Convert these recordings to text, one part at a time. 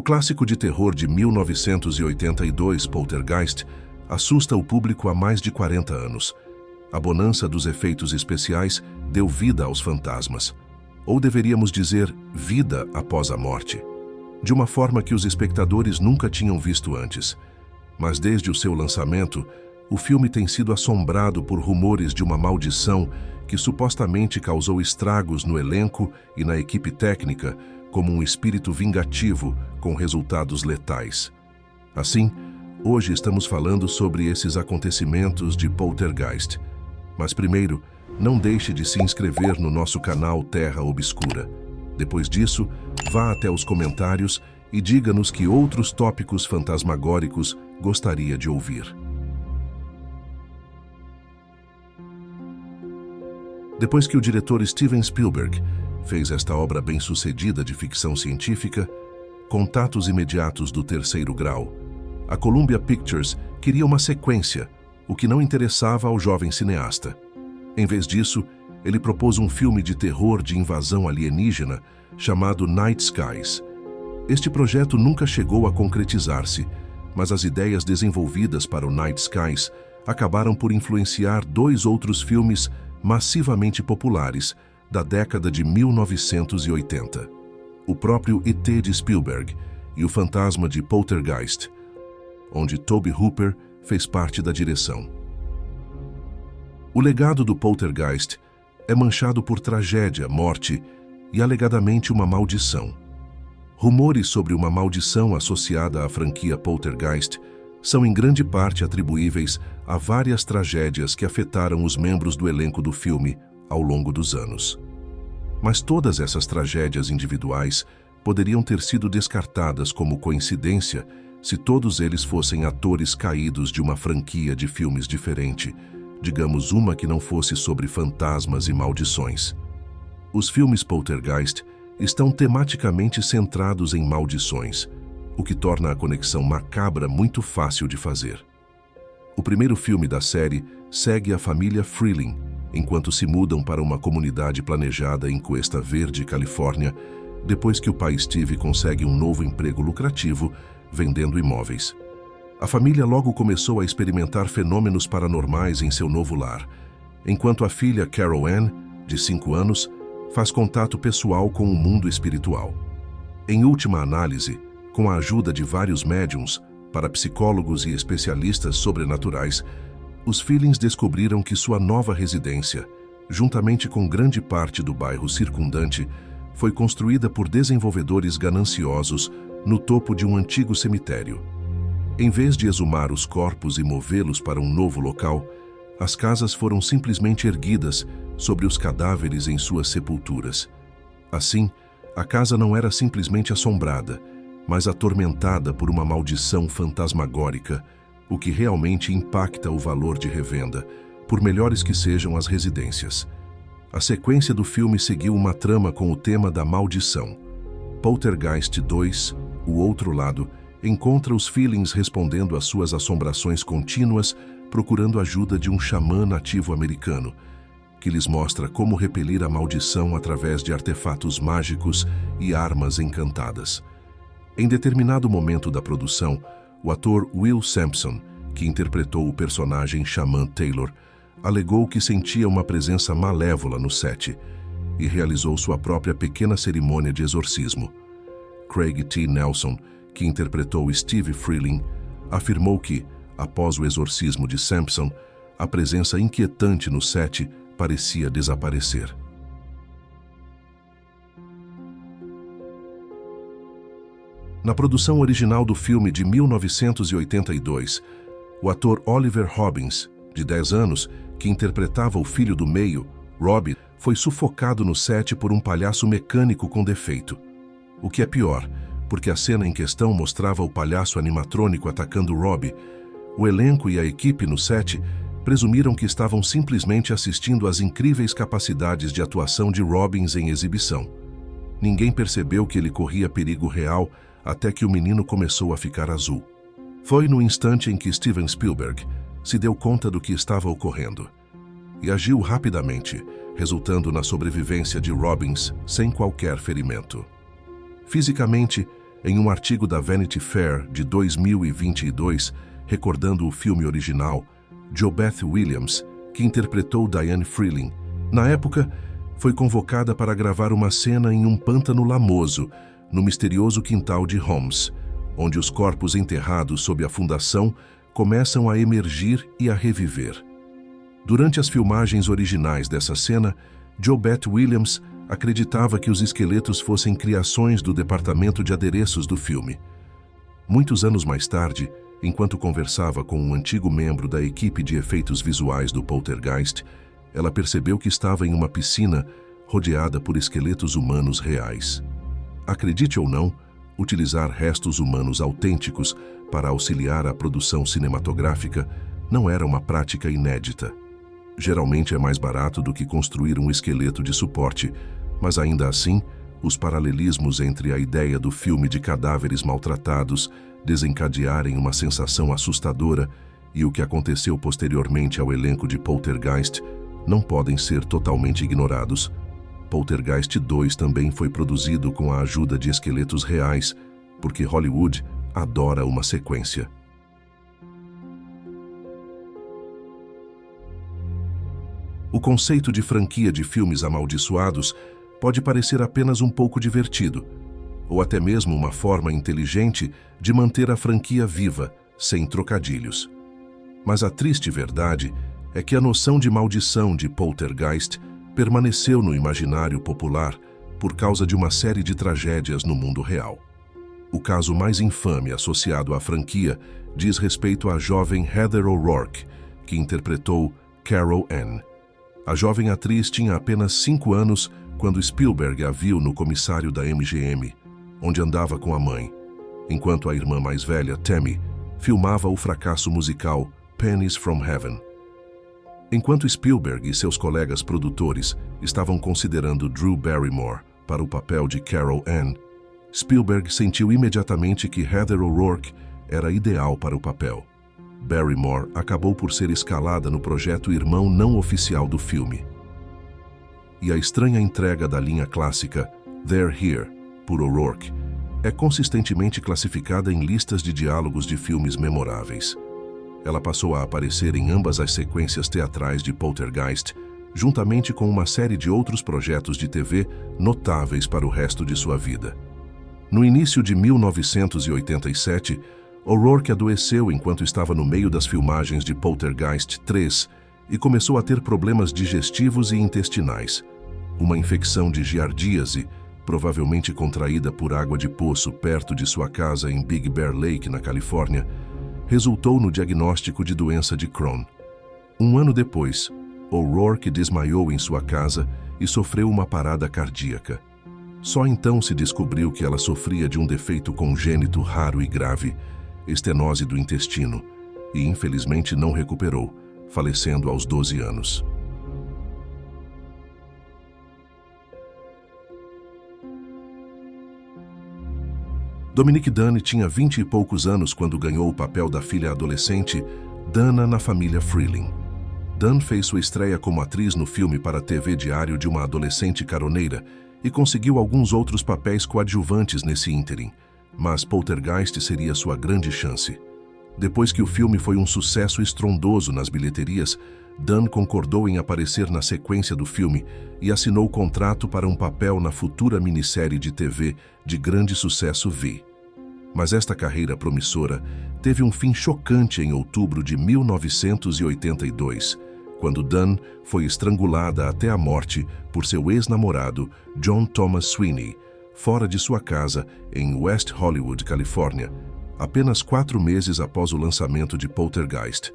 clássico de terror de 1982, Poltergeist, assusta o público há mais de 40 anos. A bonança dos efeitos especiais deu vida aos fantasmas. Ou deveríamos dizer, vida após a morte. De uma forma que os espectadores nunca tinham visto antes. Mas desde o seu lançamento, o filme tem sido assombrado por rumores de uma maldição que supostamente causou estragos no elenco e na equipe técnica, como um espírito vingativo com resultados letais. Assim, hoje estamos falando sobre esses acontecimentos de Poltergeist. Mas primeiro, não deixe de se inscrever no nosso canal Terra Obscura. Depois disso, vá até os comentários e diga-nos que outros tópicos fantasmagóricos gostaria de ouvir. Depois que o diretor Steven Spielberg fez esta obra bem-sucedida de ficção científica, Contatos Imediatos do Terceiro Grau, a Columbia Pictures queria uma sequência, o que não interessava ao jovem cineasta. Em vez disso, ele propôs um filme de terror de invasão alienígena chamado Night Skies. Este projeto nunca chegou a concretizar-se, mas as ideias desenvolvidas para o Night Skies acabaram por influenciar dois outros filmes massivamente populares da década de 1980. O próprio E.T. de Spielberg e o Fantasma de Poltergeist, onde Tobe Hooper fez parte da direção. O legado do Poltergeist é manchado por tragédia, morte e alegadamente uma maldição. Rumores sobre uma maldição associada à franquia Poltergeist são em grande parte atribuíveis a várias tragédias que afetaram os membros do elenco do filme ao longo dos anos. Mas todas essas tragédias individuais poderiam ter sido descartadas como coincidência se todos eles fossem atores caídos de uma franquia de filmes diferente, digamos uma que não fosse sobre fantasmas e maldições. Os filmes Poltergeist estão tematicamente centrados em maldições, o que torna a conexão macabra muito fácil de fazer. O primeiro filme da série segue a família Freeling, enquanto se mudam para uma comunidade planejada em Cuesta Verde, Califórnia, depois que o pai Steve consegue um novo emprego lucrativo vendendo imóveis. A família logo começou a experimentar fenômenos paranormais em seu novo lar, enquanto a filha Carol Ann, de 5 anos, faz contato pessoal com o mundo espiritual. Em última análise, com a ajuda de vários médiums, parapsicólogos e especialistas sobrenaturais, os Feelings descobriram que sua nova residência, juntamente com grande parte do bairro circundante, foi construída por desenvolvedores gananciosos no topo de um antigo cemitério. Em vez de exumar os corpos e movê-los para um novo local, as casas foram simplesmente erguidas sobre os cadáveres em suas sepulturas. Assim, a casa não era simplesmente assombrada, mas atormentada por uma maldição fantasmagórica, o que realmente impacta o valor de revenda, por melhores que sejam as residências. A sequência do filme seguiu uma trama com o tema da maldição. Poltergeist 2, O Outro Lado, encontra os Feelings respondendo às suas assombrações contínuas, procurando ajuda de um xamã nativo americano, que lhes mostra como repelir a maldição através de artefatos mágicos e armas encantadas. Em determinado momento da produção, o ator Will Sampson, que interpretou o personagem Xamã Taylor, alegou que sentia uma presença malévola no set e realizou sua própria pequena cerimônia de exorcismo. Craig T. Nelson, que interpretou Steve Freeling, afirmou que, após o exorcismo de Sampson, a presença inquietante no set parecia desaparecer. Na produção original do filme de 1982, o ator Oliver Robbins, de 10 anos, que interpretava o filho do meio, Robbie, foi sufocado no set por um palhaço mecânico com defeito. O que é pior, porque a cena em questão mostrava o palhaço animatrônico atacando Robbie. O elenco e a equipe no set presumiram que estavam simplesmente assistindo às incríveis capacidades de atuação de Robbins em exibição. Ninguém percebeu que ele corria perigo real até que o menino começou a ficar azul. Foi no instante em que Steven Spielberg se deu conta do que estava ocorrendo e agiu rapidamente, resultando na sobrevivência de Robbins sem qualquer ferimento. Fisicamente, Em um artigo da Vanity Fair de 2022, recordando o filme original, JoBeth Williams, que interpretou Diane Freeling, na época, foi convocada para gravar uma cena em um pântano lamoso, no misterioso quintal de Holmes, onde os corpos enterrados sob a fundação começam a emergir e a reviver. Durante as filmagens originais dessa cena, JoBeth Williams acreditava que os esqueletos fossem criações do departamento de adereços do filme. Muitos anos mais tarde, enquanto conversava com um antigo membro da equipe de efeitos visuais do Poltergeist, ela percebeu que estava em uma piscina rodeada por esqueletos humanos reais. Acredite ou não, utilizar restos humanos autênticos para auxiliar a produção cinematográfica não era uma prática inédita. Geralmente é mais barato do que construir um esqueleto de suporte, mas ainda assim, os paralelismos entre a ideia do filme de cadáveres maltratados desencadearem uma sensação assustadora e o que aconteceu posteriormente ao elenco de Poltergeist não podem ser totalmente ignorados. Poltergeist 2 também foi produzido com a ajuda de esqueletos reais, porque Hollywood adora uma sequência. O conceito de franquia de filmes amaldiçoados pode parecer apenas um pouco divertido, ou até mesmo uma forma inteligente de manter a franquia viva, sem trocadilhos. Mas a triste verdade é que a noção de maldição de Poltergeist permaneceu no imaginário popular por causa de uma série de tragédias no mundo real. O caso mais infame associado à franquia diz respeito à jovem Heather O'Rourke, que interpretou Carol Ann. A jovem atriz tinha apenas 5 anos quando Spielberg a viu no comissário da MGM, onde andava com a mãe, enquanto a irmã mais velha, Tammy, filmava o fracasso musical Pennies from Heaven. Enquanto Spielberg e seus colegas produtores estavam considerando Drew Barrymore para o papel de Carol Ann, Spielberg sentiu imediatamente que Heather O'Rourke era ideal para o papel. Barrymore acabou por ser escalada no projeto irmão não oficial do filme. E a estranha entrega da linha clássica They're Here, por O'Rourke, é consistentemente classificada em listas de diálogos de filmes memoráveis. Ela passou a aparecer em ambas as sequências teatrais de Poltergeist, juntamente com uma série de outros projetos de TV notáveis para o resto de sua vida. No início de 1987, O'Rourke adoeceu enquanto estava no meio das filmagens de Poltergeist 3 e começou a ter problemas digestivos e intestinais. Uma infecção de giardíase, provavelmente contraída por água de poço perto de sua casa em Big Bear Lake, na Califórnia, resultou no diagnóstico de doença de Crohn. Um ano depois, O'Rourke desmaiou em sua casa e sofreu uma parada cardíaca. Só então se descobriu que ela sofria de um defeito congênito raro e grave, estenose do intestino, e infelizmente não recuperou, falecendo aos 12 anos. Dominique Dunne tinha 20 e poucos anos quando ganhou o papel da filha adolescente Dana na família Freeling. Dunne fez sua estreia como atriz no filme para a TV Diário de uma Adolescente Caroneira e conseguiu alguns outros papéis coadjuvantes nesse ínterim, mas Poltergeist seria sua grande chance. Depois que o filme foi um sucesso estrondoso nas bilheterias, Dunne concordou em aparecer na sequência do filme e assinou contrato para um papel na futura minissérie de TV de grande sucesso V. Mas esta carreira promissora teve um fim chocante em outubro de 1982, quando Dunne foi estrangulada até a morte por seu ex-namorado, John Thomas Sweeney, fora de sua casa em West Hollywood, Califórnia, apenas 4 meses após o lançamento de Poltergeist.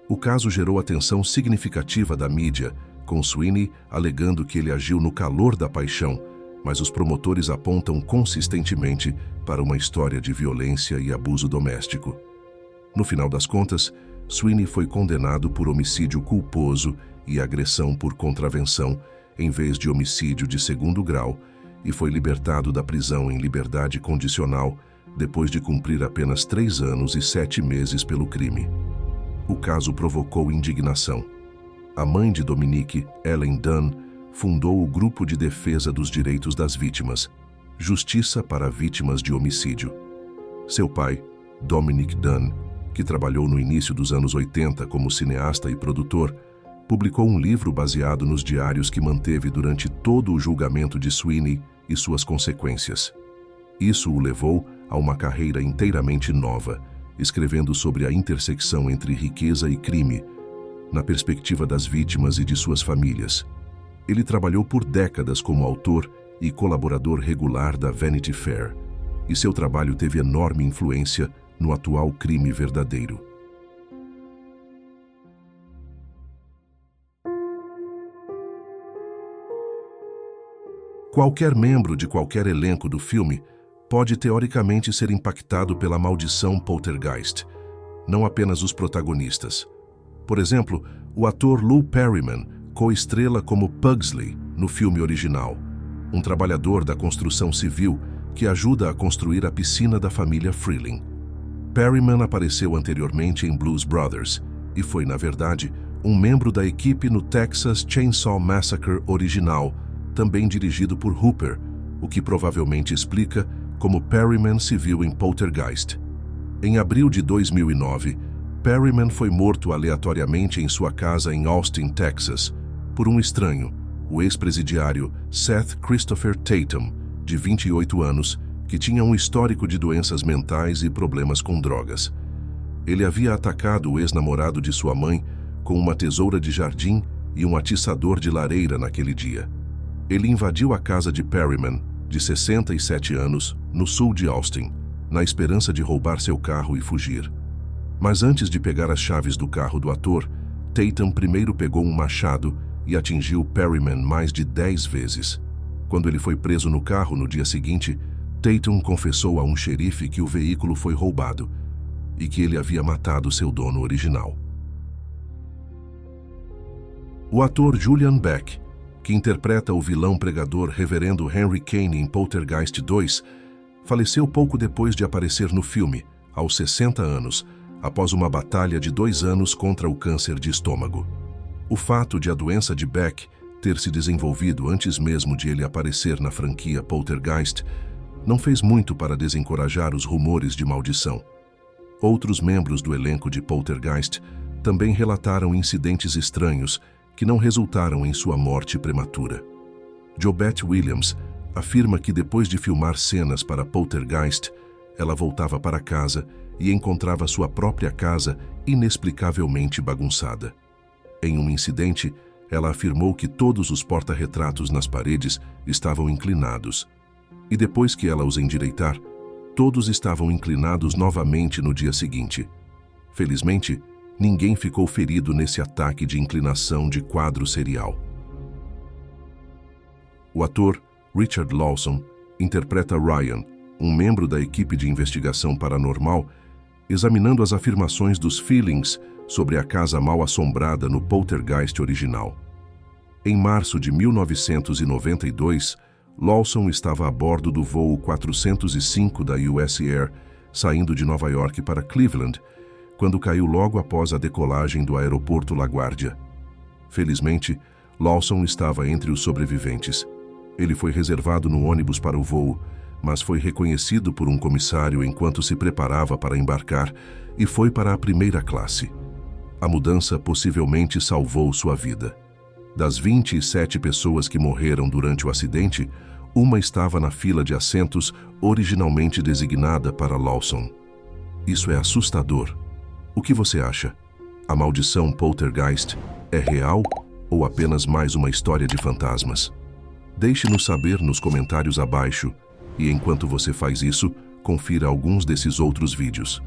O caso gerou atenção significativa da mídia, com Sweeney alegando que ele agiu no calor da paixão, mas os promotores apontam consistentemente para uma história de violência e abuso doméstico. No final das contas, Sweeney foi condenado por homicídio culposo e agressão por contravenção, em vez de homicídio de 2º grau, e foi libertado da prisão em liberdade condicional depois de cumprir apenas 3 anos e 7 meses pelo crime. O caso provocou indignação. A mãe de Dominique, Ellen Dunne, fundou o Grupo de Defesa dos Direitos das Vítimas. Justiça para vítimas de homicídio. Seu pai, Dominic Dunn, que trabalhou no início dos anos 80 como cineasta e produtor, publicou um livro baseado nos diários que manteve durante todo o julgamento de Sweeney e suas consequências. Isso o levou a uma carreira inteiramente nova, escrevendo sobre a intersecção entre riqueza e crime, na perspectiva das vítimas e de suas famílias. Ele trabalhou por décadas como autor e colaborador regular da Vanity Fair, e seu trabalho teve enorme influência no atual crime verdadeiro. Qualquer membro de qualquer elenco do filme pode teoricamente ser impactado pela maldição Poltergeist, não apenas os protagonistas. Por exemplo, o ator Lou Perryman co-estrela como Pugsley no filme original, um trabalhador da construção civil que ajuda a construir a piscina da família Freeling. Perryman apareceu anteriormente em Blues Brothers e foi, na verdade, um membro da equipe no Texas Chainsaw Massacre original, também dirigido por Hooper, o que provavelmente explica como Perryman se viu em Poltergeist. Em abril de 2009, Perryman foi morto aleatoriamente em sua casa em Austin, Texas, por um estranho, o ex-presidiário Seth Christopher Tatum, de 28 anos, que tinha um histórico de doenças mentais e problemas com drogas. Ele havia atacado o ex-namorado de sua mãe com uma tesoura de jardim e um atiçador de lareira naquele dia. Ele invadiu a casa de Perryman, de 67 anos, no sul de Austin, na esperança de roubar seu carro e fugir. Mas antes de pegar as chaves do carro do ator, Tatum primeiro pegou um machado e atingiu Perryman mais de 10 vezes. Quando ele foi preso no carro no dia seguinte, Tatum confessou a um xerife que o veículo foi roubado e que ele havia matado seu dono original. O ator Julian Beck, que interpreta o vilão pregador Reverendo Henry Kane em Poltergeist 2, faleceu pouco depois de aparecer no filme, aos 60 anos, após uma batalha de 2 anos contra o câncer de estômago. O fato de a doença de Beck ter se desenvolvido antes mesmo de ele aparecer na franquia Poltergeist não fez muito para desencorajar os rumores de maldição. Outros membros do elenco de Poltergeist também relataram incidentes estranhos que não resultaram em sua morte prematura. JoBeth Williams afirma que depois de filmar cenas para Poltergeist, ela voltava para casa e encontrava sua própria casa inexplicavelmente bagunçada. Em um incidente, ela afirmou que todos os porta-retratos nas paredes estavam inclinados. E depois que ela os endireitar, todos estavam inclinados novamente no dia seguinte. Felizmente, ninguém ficou ferido nesse ataque de inclinação de quadro serial. O ator Richard Lawson interpreta Ryan, um membro da equipe de investigação paranormal, examinando as afirmações dos Feelings sobre a casa mal-assombrada no Poltergeist original. Em março de 1992, Lawson estava a bordo do voo 405 da US Air, saindo de Nova York para Cleveland, quando caiu logo após a decolagem do aeroporto LaGuardia. Felizmente, Lawson estava entre os sobreviventes. Ele foi reservado no ônibus para o voo, mas foi reconhecido por um comissário enquanto se preparava para embarcar e foi para a primeira classe. A mudança possivelmente salvou sua vida. Das 27 pessoas que morreram durante o acidente, uma estava na fila de assentos originalmente designada para Lawson. Isso é assustador. O que você acha? A maldição Poltergeist é real ou apenas mais uma história de fantasmas? Deixe-nos saber nos comentários abaixo e enquanto você faz isso, confira alguns desses outros vídeos.